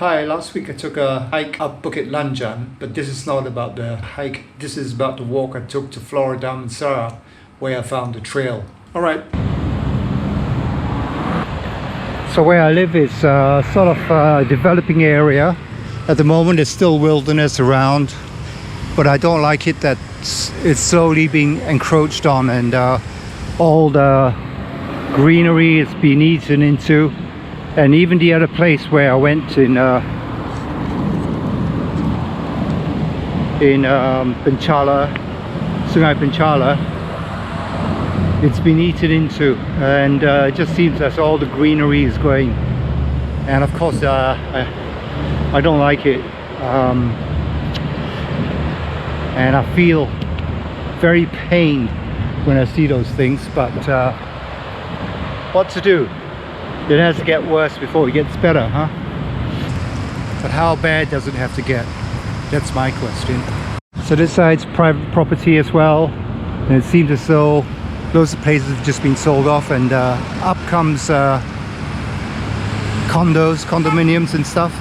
Hi, last week I took a hike up Bukit Lanjan, but this is not about the hike. This is about the walk I took to Flora Damansara, where I found the trail. Alright. So where I live is sort of a developing area. At the moment there's still wilderness around, but I don't like it that it's slowly being encroached on and all the greenery is being eaten into. And even the other place where I went in Penchala, Sungai Penchala, it's been eaten into, and it just seems as all the greenery is going. And of course, I don't like it, and I feel very pained when I see those things. But what to do? It has to get worse before it gets better, huh? But how bad does it have to get? That's my question. So this side's private property as well, and it seems as though those places have just been sold off, and up comes condominiums and stuff.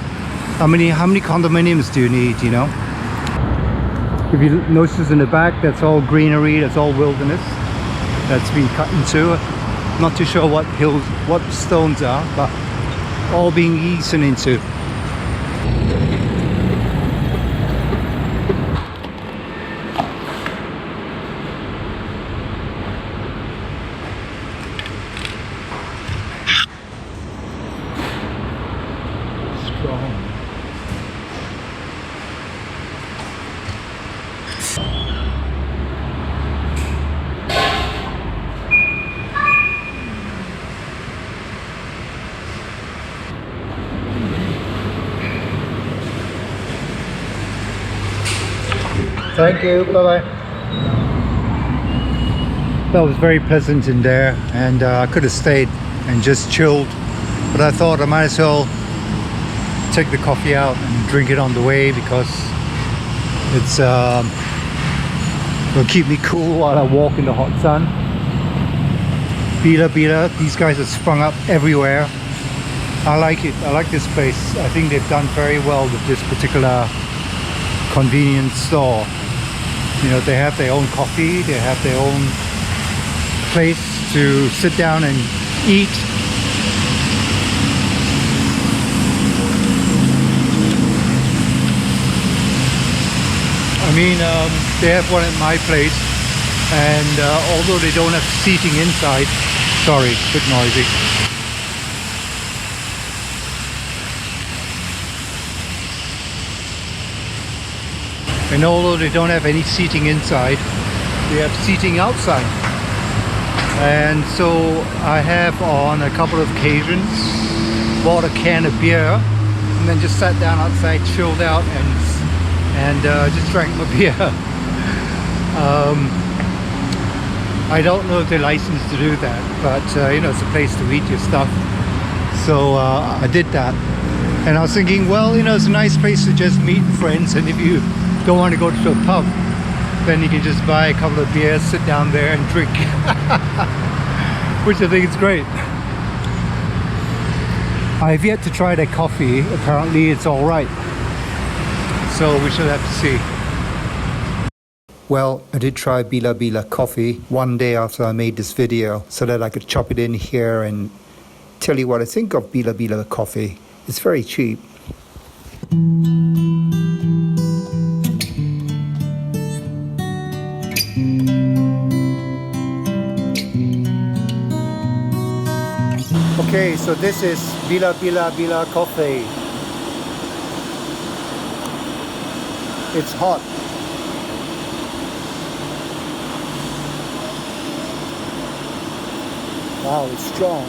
How many condominiums do you need, you know? If you notice in the back, that's all greenery, that's all wilderness that's been cut into. Not too sure what hills, what stones are, but all being eaten into. Strong. Thank you, bye-bye. That was very pleasant in there, and I could have stayed and just chilled, but I thought I might as well take the coffee out and drink it on the way, because it's it'll keep me cool while I walk in the hot sun. Bila, these guys are sprung up everywhere. I like it. I like this place. I think they've done very well with this particular convenience store. You know, they have their own coffee, they have their own place to sit down and eat. I mean, they have one at my place, and although they don't have seating inside, sorry, a bit noisy. And although they don't have any seating inside, they have seating outside. And so I have on a couple of occasions bought a can of beer and then just sat down outside, chilled out, and just drank my beer. I don't know if they're licensed to do that, but you know, it's a place to eat your stuff. So I did that. And I was thinking, well, you know, it's a nice place to just meet friends, and if you don't want to go to a pub, then you can just buy a couple of beers, sit down there and drink. Which I think is great. I've yet to try their coffee. Apparently it's alright, so we shall have to see. Well, I did try Bila coffee one day after I made this video, so that I could chop it in here and tell you what I think of Bila coffee. It's very cheap. Okay, so this is Bila coffee. It's hot. Wow, it's strong.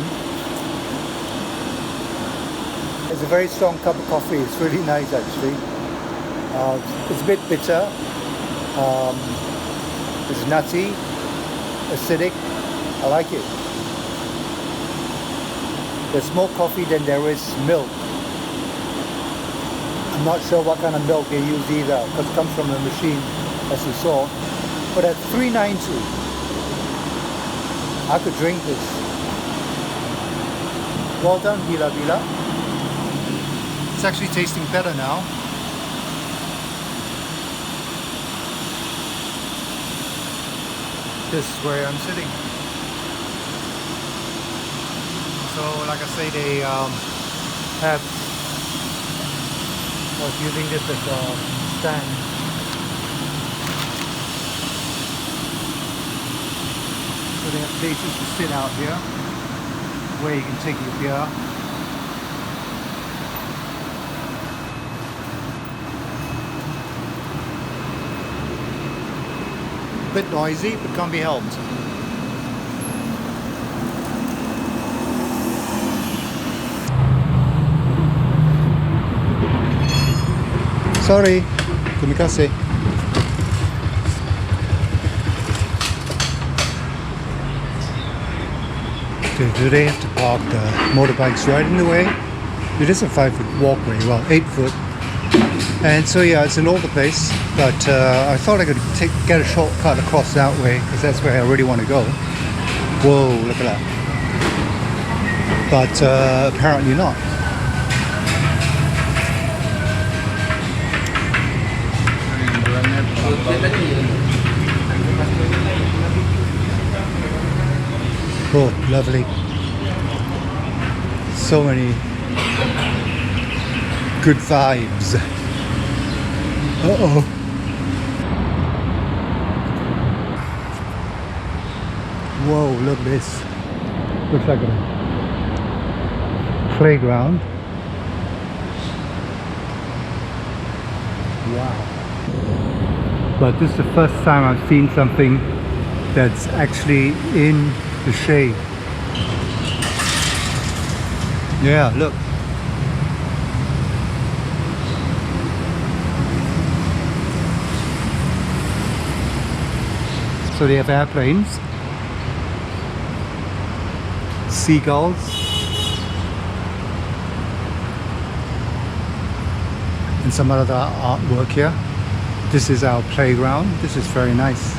It's a very strong cup of coffee. It's really nice, actually. It's a bit bitter. It's nutty, acidic. I like it. There's more coffee than there is milk. I'm not sure what kind of milk they use either, because it comes from a machine, as you saw. But at $3.90, I could drink this. Well done, Bila. It's actually tasting better now. This is where I'm sitting. So like I say, they have, using this as a stand. So they have places to sit out here where you can take your beer. Bit noisy, but can't be helped. Sorry, terima kasih. Do they have to park the motorbikes right in the way? It is a 5-foot walkway, well 8 foot. And so yeah, it's an older place, but I thought I could get a shortcut across that way, because that's where I really want to go. Whoa, look at that. But apparently not. Oh, lovely. So many good vibes. Uh-oh. Whoa, look at this. Looks like a playground. Wow. But this is the first time I've seen something that's actually in the shade. Yeah, look. So they have airplanes, seagulls, and some other artwork here. This is our playground. This is very nice.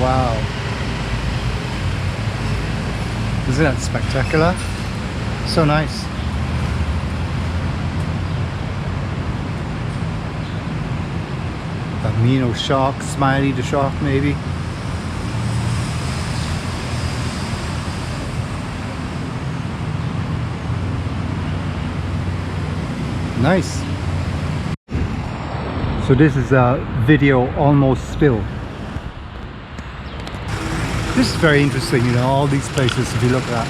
Wow. Isn't that spectacular? So nice. A shark, Smiley the shark maybe. Nice. So this is a video almost still. This is very interesting, you know, all these places if you look at.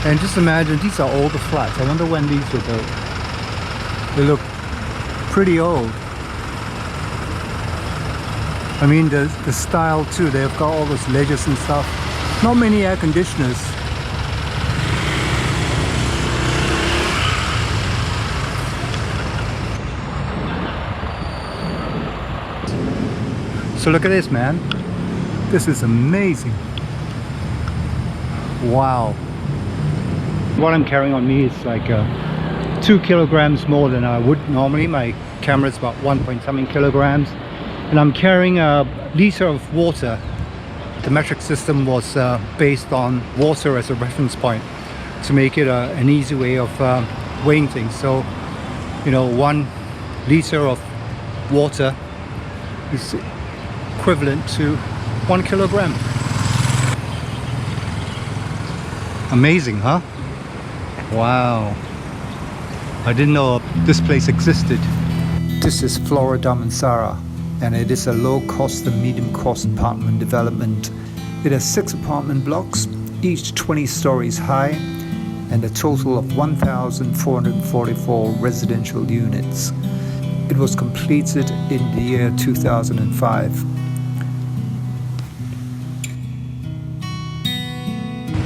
And just imagine, these are older flats. I wonder when these were built. They look pretty old. I mean, the style too, they've got all those ledges and stuff. Not many air conditioners. So look at this, man. This is amazing. Wow. What I'm carrying on me is like 2 kilograms more than I would normally. My camera is about 1 kilograms. And I'm carrying a liter of water. The metric system was based on water as a reference point to make it an easy way of weighing things. So, you know, 1 liter of water is equivalent to 1 kilogram. Amazing, huh? Wow. I didn't know this place existed. This is Flora Damansara, and it is a low-cost and medium-cost apartment development. It has 6 apartment blocks, each 20 stories high, and a total of 1,444 residential units. It was completed in the year 2005.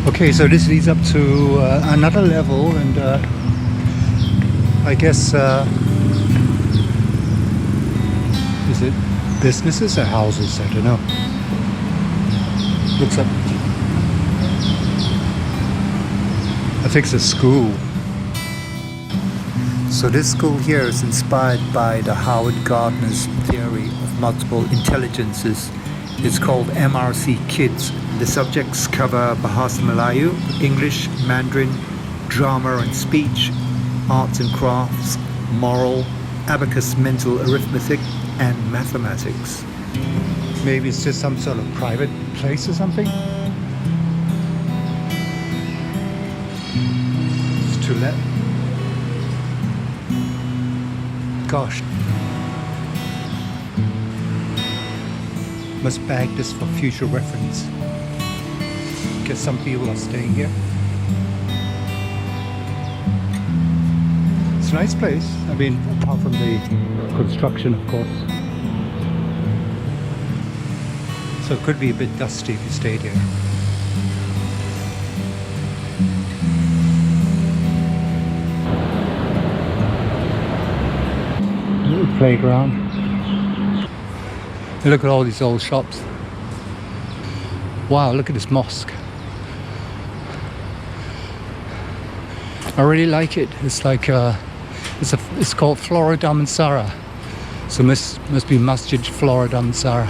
Okay, so this leads up to another level, and I guess is it businesses or houses? I don't know. Looks up. I think it's a school. So this school here is inspired by the Howard Gardner's theory of multiple intelligences. It's called MRC Kids. The subjects cover Bahasa Melayu, English, Mandarin, drama and speech, arts and crafts, moral, abacus mental arithmetic, and mathematics. Maybe it's just some sort of private place or something. It's to let. Gosh. Must bag this for future reference. Because some people are staying here. It's a nice place. I mean, apart from the construction, of course. So it could be a bit dusty if you stayed here. Little playground. And look at all these old shops. Wow, look at this mosque. I really like it. It's like it's called Flora Damansara. So must be Masjid Flora Damansara.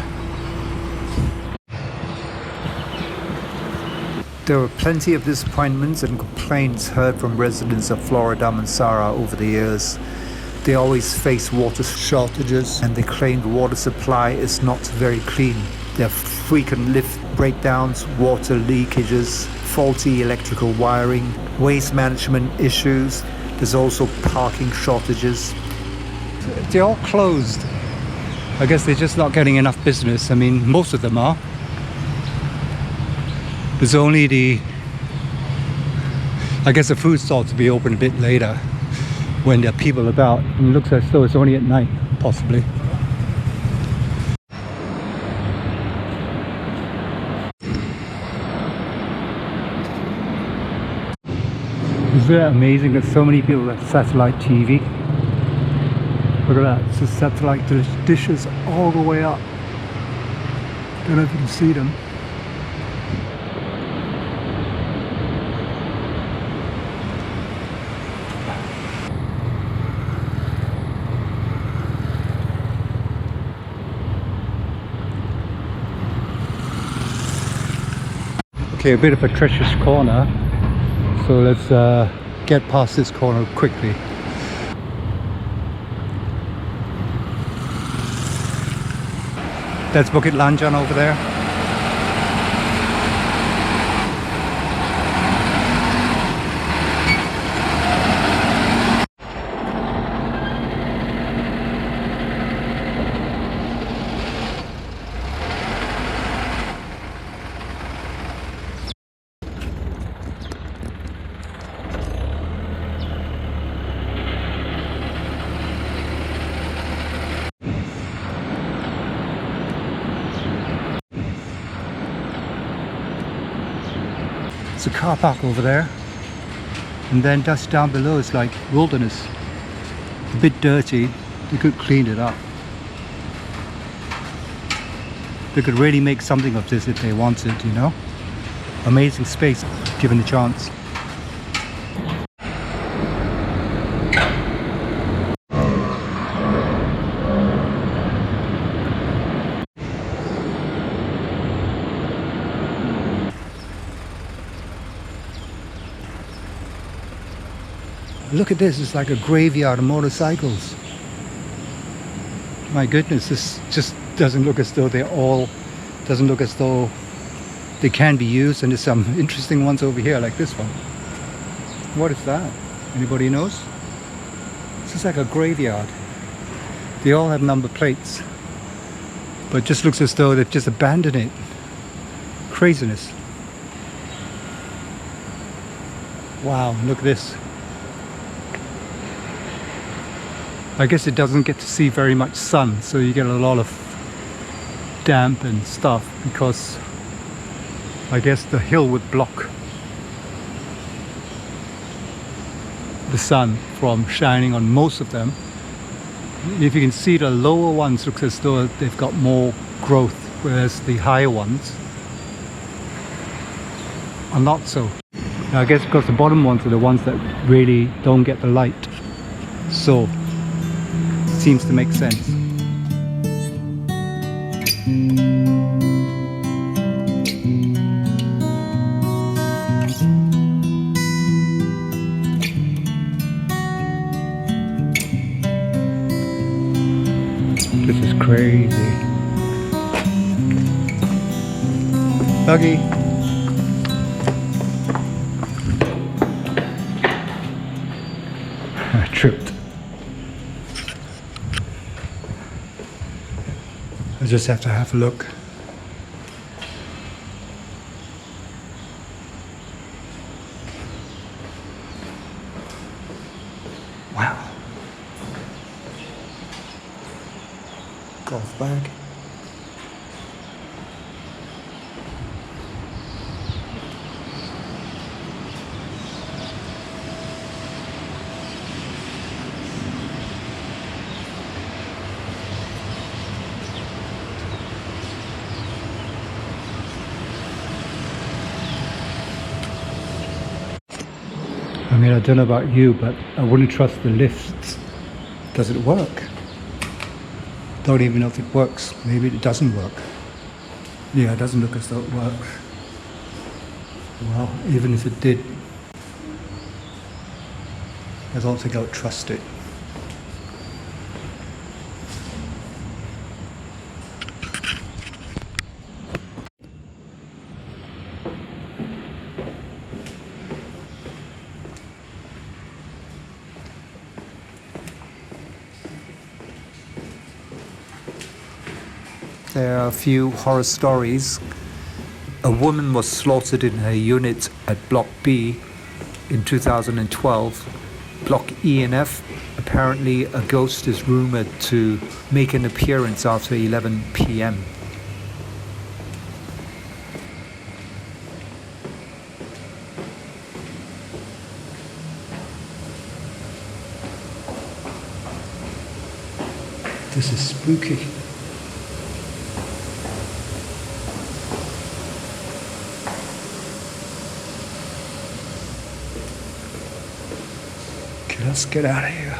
There were plenty of disappointments and complaints heard from residents of Flora Damansara over the years. They always face water shortages and they claim the water supply is not very clean. There are frequent lift breakdowns, water leakages, faulty electrical wiring, waste management issues. There's also parking shortages. They're all closed. I guess they're just not getting enough business. I mean, most of them are. There's only the food stall to be open a bit later when there are people about. And it looks as though it's only at night, possibly. Isn't it amazing that so many people have satellite TV? Look at that, it's just satellite dishes all the way up. Don't know if you can see them. Okay, a bit of a treacherous corner, so let's get past this corner quickly. That's Bukit Lanjan over there. It's a car park over there, and then just down below is like wilderness. A bit dirty. They could clean it up. They could really make something of this if they wanted, you know. Amazing space given the chance. Look at this, it's like a graveyard of motorcycles. My goodness, this just doesn't look as though doesn't look as though they can be used, and there's some interesting ones over here like this one. What is that? Anybody knows? This is like a graveyard. They all have number plates, but it just looks as though they've just abandoned it. Craziness. Wow, look at this. I guess it doesn't get to see very much sun, so you get a lot of damp and stuff, because I guess the hill would block the sun from shining on most of them. If you can see, the lower ones look as though they've got more growth, whereas the higher ones are not so. Now, I guess because the bottom ones are the ones that really don't get the light, so seems to make sense. crazy. Buggy. I tripped. I just have to have a look. Wow. Golf bag. I mean, I don't know about you, but I wouldn't trust the lifts. Does it work? Don't even know if it works. Maybe it doesn't work. Yeah, it doesn't look as though it works. Well, even if it did, I don't think I would trust it. There are a few horror stories. A woman was slaughtered in her unit at Block B in 2012. Block E and F, apparently a ghost is rumored to make an appearance after 11 p.m. This is spooky. Let's get out of here.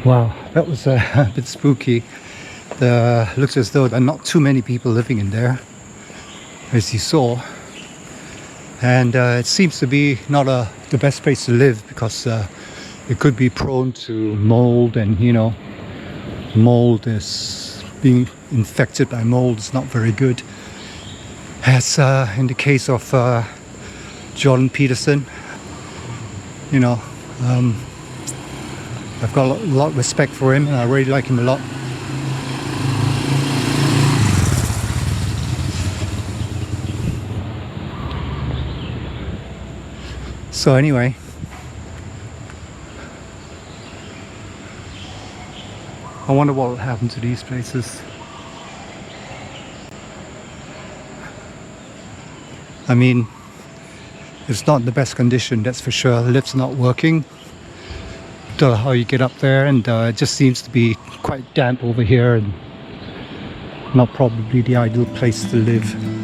Wow, that was a bit spooky. Looks as though there are not too many people living in there, as you saw. And it seems to be not the best place to live because it could be prone to mold, and you know, mold is being infected by mold is not very good. As in the case of Jordan Peterson, you know, I've got a lot of respect for him and I really like him a lot. So anyway, I wonder what will happen to these places. I mean, it's not in the best condition, that's for sure. The lift's not working. Don't know how you get up there, and it just seems to be quite damp over here and not probably the ideal place to live.